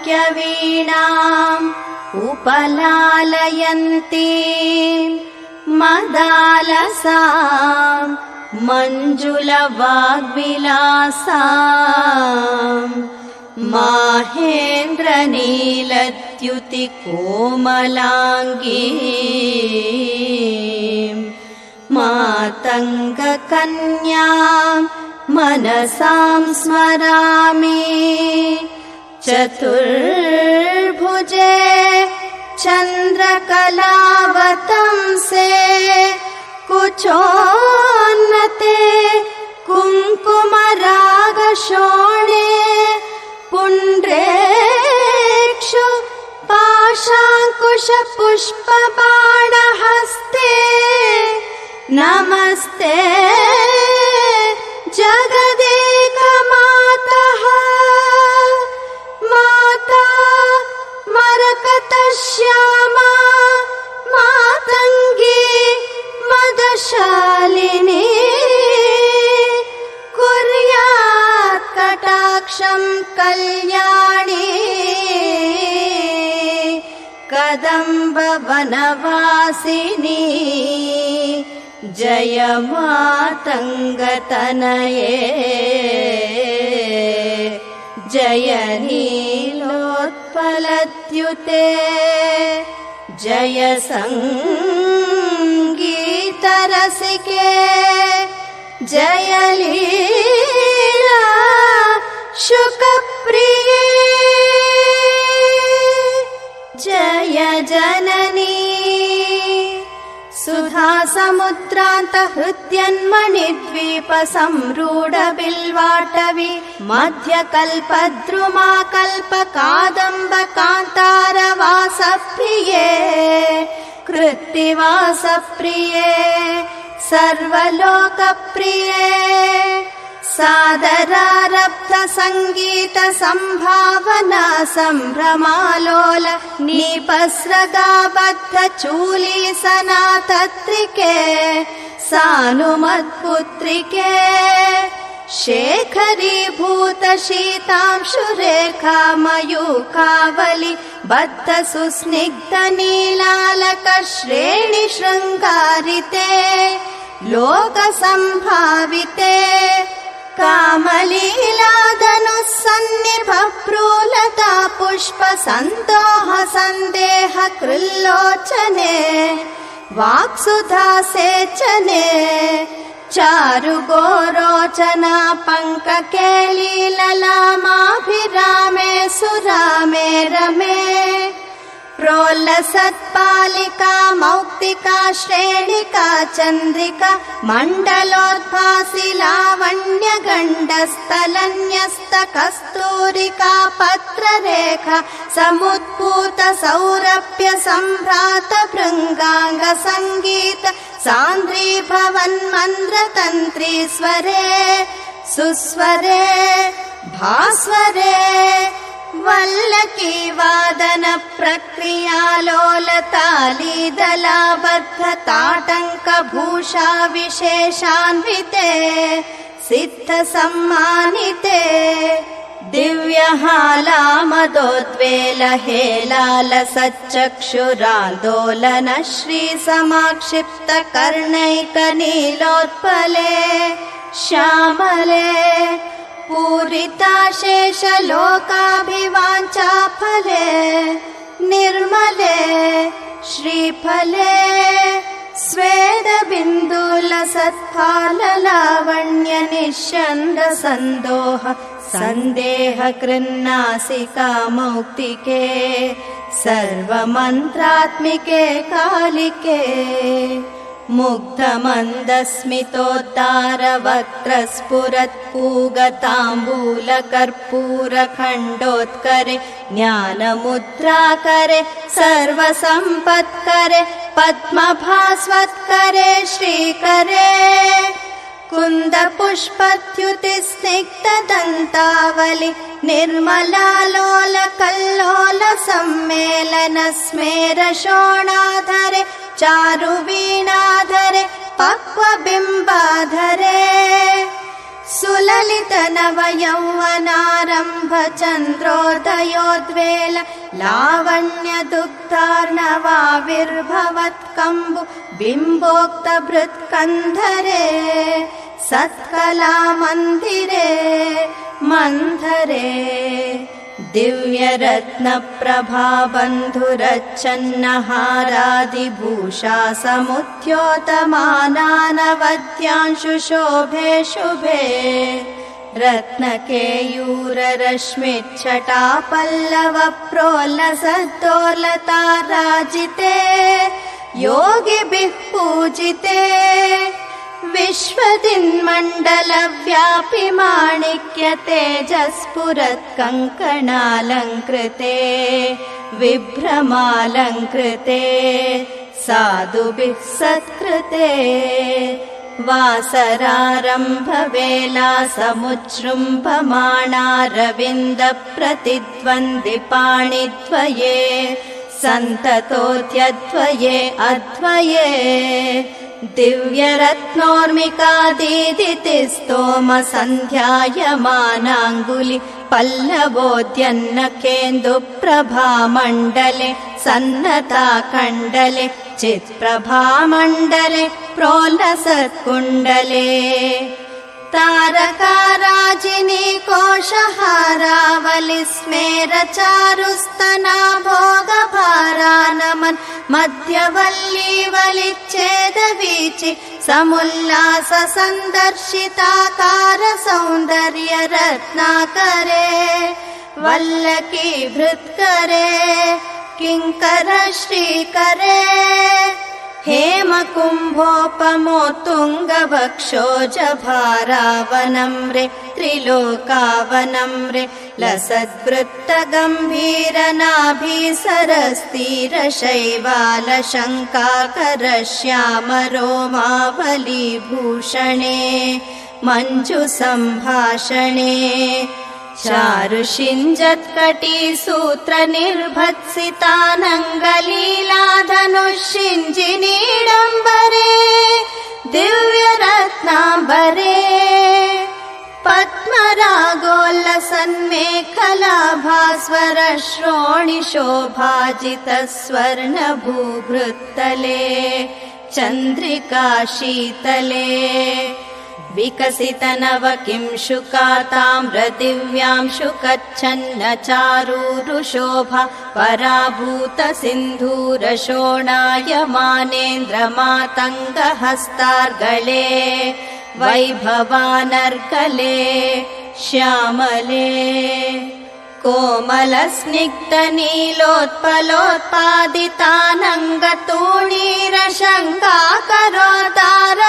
माणक्यवीणाम् उपलालयन्तीं मदालसां मञ्जुलवाग्विलासाम् माहेन्द्रनीलद्युतिकोमलाङ्गीं मातङ्गकन्यां मनसां स्मरामि। चतुर्भुजे चन्द्रकलावतंसे कुचोन्नते कुङ्कुमरागशोणे पुण्ड्रेक्षु पाशाङ्कुशपुष्पबाणहस्ते नमस्ते जगदेकमातः माता मरकतश्यामा मातङ्गी मदशालिनी कुर्यात् कटाक्षं कल्याणी कदम्बवनवासिनी जय मातङ्गतनये जय नीलोत्पलद्युते जय सङ्गीतरसिके जय लीला शुकप्रिये जय जननी सुधासमुद्रान्तहृद्यन्मणिद्वीपसंरूढबिल्वाटवी मध्यकल्पद्रुमा कल्पकादम्बकान्तारवासप्रिये कृत्तिवासप्रिये सर्वलोकप्रिये सादरारब्ध संगीत संभावना संभ्रमालोल नीपस्रगाबद्ध चूली सनातत्रिके सानुमत्पुत्रिके शेखरीभूत शीतांशुरेखा मयूखावली बद्ध सुस्निग्ध नीलालक श्रेणि शृङ्गारिते लोकसम्भाविते कामलीलाधनुस्सन्निभ प्रोलता पुष्प सन्दोह सन्देह कृल्लोचने वाक्सुधा सेचने चारुगोरोचना पङ्ककेलीललामाभिरामे सुरामे रमे प्रोल्लसत्पालिका मौक्तिका श्रेणिका चन्द्रिका मण्डलोद्भासि लावण्यगण्डस्थलन्यस्त कस्तूरिका पत्ररेखा समुद्भूत सौरभ्य सम्भ्रात भृङ्गाङ्ग सङ्गीत सान्द्रीभवन्मन्द्रतन्त्री स्वरे सुस्वरे भास्वरे वल्लकी वादन प्रक्रियालोलतालीदलाबद्ध ताटङ्क भूषा विशेषान्विते सिद्ध सम्मानिते दिव्यहालामदोद्वेल हेलाल सच्चक्षुरान्दोलन श्री समाक्षिप्त कर्णैकनीलोत्पले श्यामले पूरिताशेषलोकाभिवाञ्छा फले निर्मले श्रीफले स्वेदबिन्दुलसत्फाललावण्य निश्चन्द्र सन्दोह सन्देह कृन्नासिका मौक्तिके सर्वमन्त्रात्मिके कालिके मुग्धमन्दस्मितोद्दार वक्त्रस्फुरत्पूगताम्बूलकर्पूरखण्डोत्करे ज्ञानमुद्राकरे सर्वसम्पत्करे पद्मभास्वत्करे श्रीकरे कुन्दपुष्पद्युतिस्निग्धदन्तावलि निर्मलालोल कल्लोल सम्मेलन स्मेर शोणाधरे चारुवीणाधरे पक्वबिम्बाधरे सुललित नव यौवनारम्भ चन्द्रोदयोद्वेल लावण्य दुग्धार्णवाविर्भवत्कम्बु बिम्बोक्त भृत्कन्धरे सत्कला मन्दिरे मन्धरे दिव्यरत्नप्रभाबन्धुरच्छन्नहारादिभूषा समुद्योतमानानवद्यांशु शोभे शुभे रत्नकेयूररश्मिच्छटापल्लव प्रोल्लसद्दोलताराजिते योगिभिः पूजिते विश्वदिन्मण्डलव्यापि माणिक्य तेजस्फुरत्कङ्कणालङ्कृते विभ्रमालङ्कृते साधुभिः सत्कृते वासरारम्भवेला समुज्जृम्भमाणारविन्दप्रतिद्वन्द्विपाणिद्वये सन्ततोऽद्वये अद्वये दिव्यरत्नोर्मिकादीदितिस्तोम सन्ध्यायमानाङ्गुलि पल्लवोद्यन्नकेन्दुप्रभामण्डले सन्नताकण्डले चित्प्रभामण्डले प्रोल्लसत्कुण्डले तारकाराजिनी कोशहारावलि स्मेरचारुस्तना भोगभारानमन् मध्यवल्लीवलिच्छेदवीचि समुल्लास सन्दर्शिताकार सौन्दर्य रत्नाकरे वल्लकी भृत्करे किङ्कर श्रीकरे हेमकुम्भोपमोत्तुङ्गवक्षोजभारावनम्रे त्रिलोकावनम्रे लसद्वृत्तगम्भीरनाभीसरस्थिरशैवालशङ्काकरश्यामरोमावलीभूषणे मञ्जुसम्भाषणे चारुषिञ्जत्कटीसूत्रनिर्भत्सितानङ्गलीलाधनुषिञ्जिनीडम्बरे दिव्यरत्नाम्बरे पद्मरागोल्लसन्मेखलाभास्वर श्रोणिशोभाजितस्वर्णभूभृत्तले चन्द्रिकाशीतले विकसितनवकिंशुकाताम्रदिव्यांशुकच्छन्न चारूरुशोभा पराभूतसिन्धूरशोणायमानेन्द्रमातङ्गहस्तार्गले वैभवानर्गले श्यामले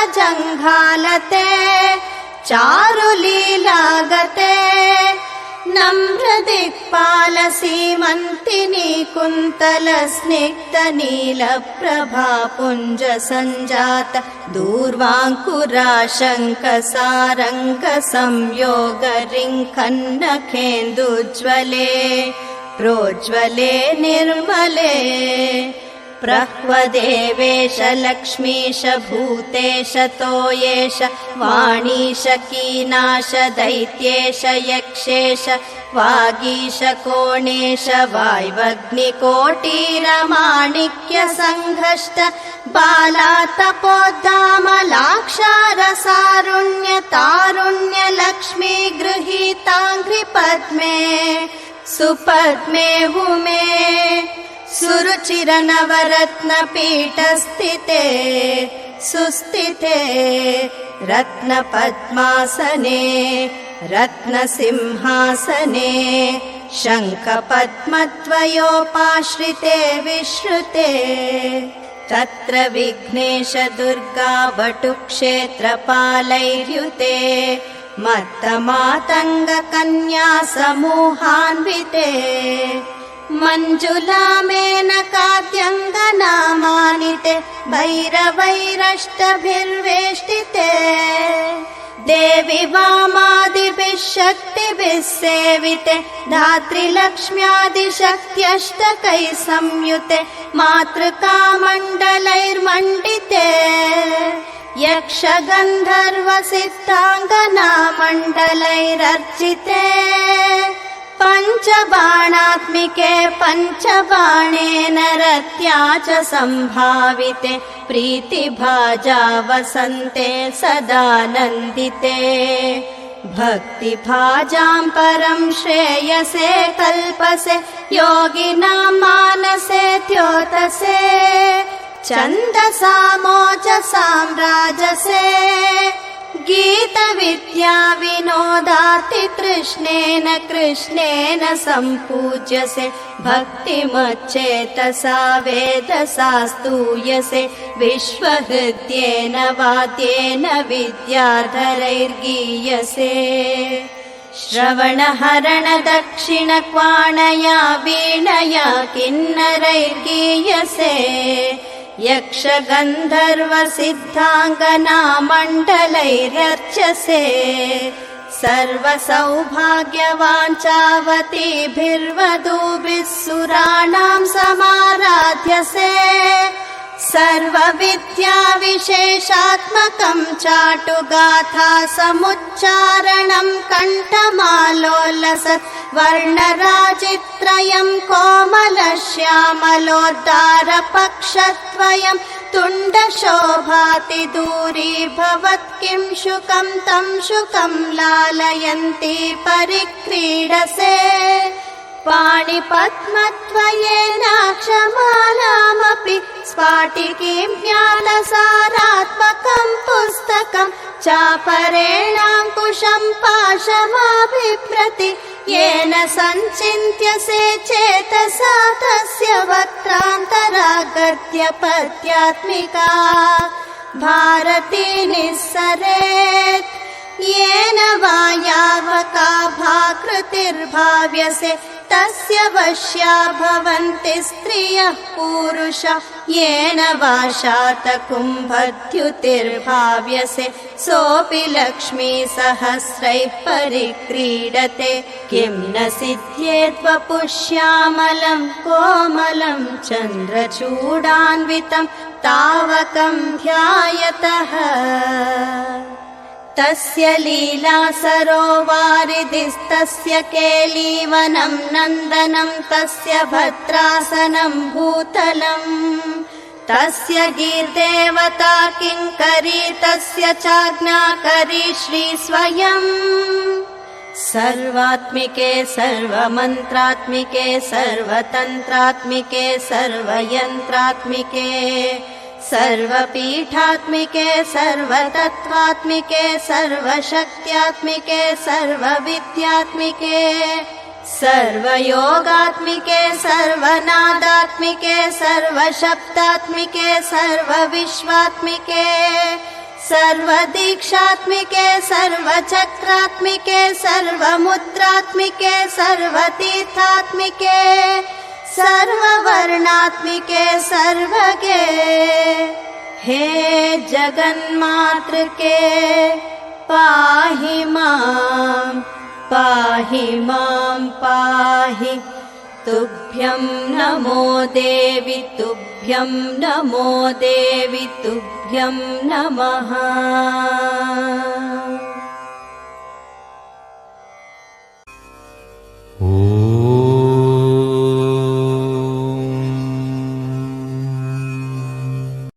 कोमलस्निग्धनीलोत्पलोत्पादितानङ्गतूणीरशङ्काकरोदारजङ्घालते चारुलीलागते नम्रदिक्पालसीमन्तिनी कुन्तलस्निग्धनीलप्रभापुञ्जसञ्जात दूर्वाङ्कुराशङ्कसारङ्गसंयोगरिङ्खन्नखेन्दुज्ज्वले प्रोज्ज्वले निर्मले प्रह्वदेवेश लक्ष्मीश भूतेश तोयेश वाणीश कीनाश दैत्येश यक्षेश वागीश कोणेश वाय्वग्निकोटीरमाणिक्य सङ्घष्ट बालातपोद्दामलाक्षारसारुण्य तारुण्य लक्ष्मी गृहीताङ्घ्रिपद्मे सुपद्मे हुमे सुरुचिरनवरत्नपीठस्थिते सुस्थिते रत्नपद्मासने रत्नसिंहासने शङ्खपद्मद्वयोपाश्रिते विश्रुते तत्र विघ्नेश दुर्गा वटुक्षेत्रपालैर्युते मत्तमातङ्गकन्या समूहान्विते मञ्जुलामेनकाद्यङ्गनामानिते भैरवैरष्टभिर्वेष्टिते देवी वामादिभिः शक्तिभिः सेविते धात्रीलक्ष्म्यादिशक्त्यष्टकैः संयुते मातृकामण्डलैर्मण्डिते यक्षगन्धर्वसिद्धाङ्गनामण्डलैरर्चिते पञ्चबाणात्मिके पञ्चबाणेन रत्या च सम्भाविते प्रीतिभाजा वसन्ते सदानन्दिते भक्तिभाजां परं श्रेयसे कल्पसे योगिनां मानसे द्योतसे छन्दसामोजसां राजसे गीतविद्या विनोदाति तृष्णेन कृष्णेन सम्पूज्यसे भक्तिमच्चेतसा वेदसा स्तूयसे विश्वहृद्येन वाद्येन विद्याधरैर्गीयसे श्रवणहरण दक्षिणक्वाणया वीणया किन्नरैर्गीयसे यक्षगन्धर्वसिद्धाङ्गनामण्डलैरर्चसे सर्वसौभाग्यवाञ्छावतीभिर्वधूभिः सुराणां समाराध्यसे सर्वविद्याविशेषात्मकं चाटुगाथा समुच्चारणं कण्ठमालोलसत् वर्णराजित्रयं कोमलश्यामलोद्दारपक्षद्वयं तुण्डशोभाति दूरीभवत् किं शुकं तं शुकं लालयन्ती परिक्रीडसे पाणिपद्मद्वयेनाक्षमालामपि स्फाटिकीं ज्ञानसारात्मकं पुस्तकं चापरेणाङ्कुशं पाशमाभिप्रति येन सञ्चिन्त्यसे चेतसा तस्य वक्त्रान्तरागत्य पद्यात्मिका भारती निस्सरेत् येन वा यावका भाकृतिर्भाव्यसे तस्य वश्या भवन्ति स्त्रियः पुरुषा येन वा शातकुम्भद्युतिर्भाव्यसे सोऽपि लक्ष्मीसहस्रैः परिक्रीडते किं न सिद्ध्येद्वपुष्यामलं कोमलं चन्द्रचूडान्वितं तावकं ध्यायतः तस्य लीला सरोवारिधिस्तस्य केलीवनं नन्दनं तस्य भद्रासनं भूतलम् तस्य गीर्देवता किङ्करी तस्य चाज्ञाकरी श्री स्वयम् सर्वात्मिके सर्वमन्त्रात्मिके सर्वतन्त्रात्मिके सर्वयन्त्रात्मिके सर्वपीठात्मिके सर्वतत्त्वात्मिके सर्वशक्त्यात्मिके सर्वविद्यात्मिके सर्वयोगात्मिके सर्वनादात्मिके सर्वशब्दात्मिके सर्वविश्वात्मिके सर्वदीक्षात्मिके सर्वचक्रात्मिके सर्वमुद्रात्मिके सर्वतीर्थात्मिके सर्ववर्णात्मिके सर्वगे हे जगन्मातृके पाहि मां पाहि मां पाहि तुभ्यं नमो देवि तुभ्यं नमो देवि तुभ्यं नमः।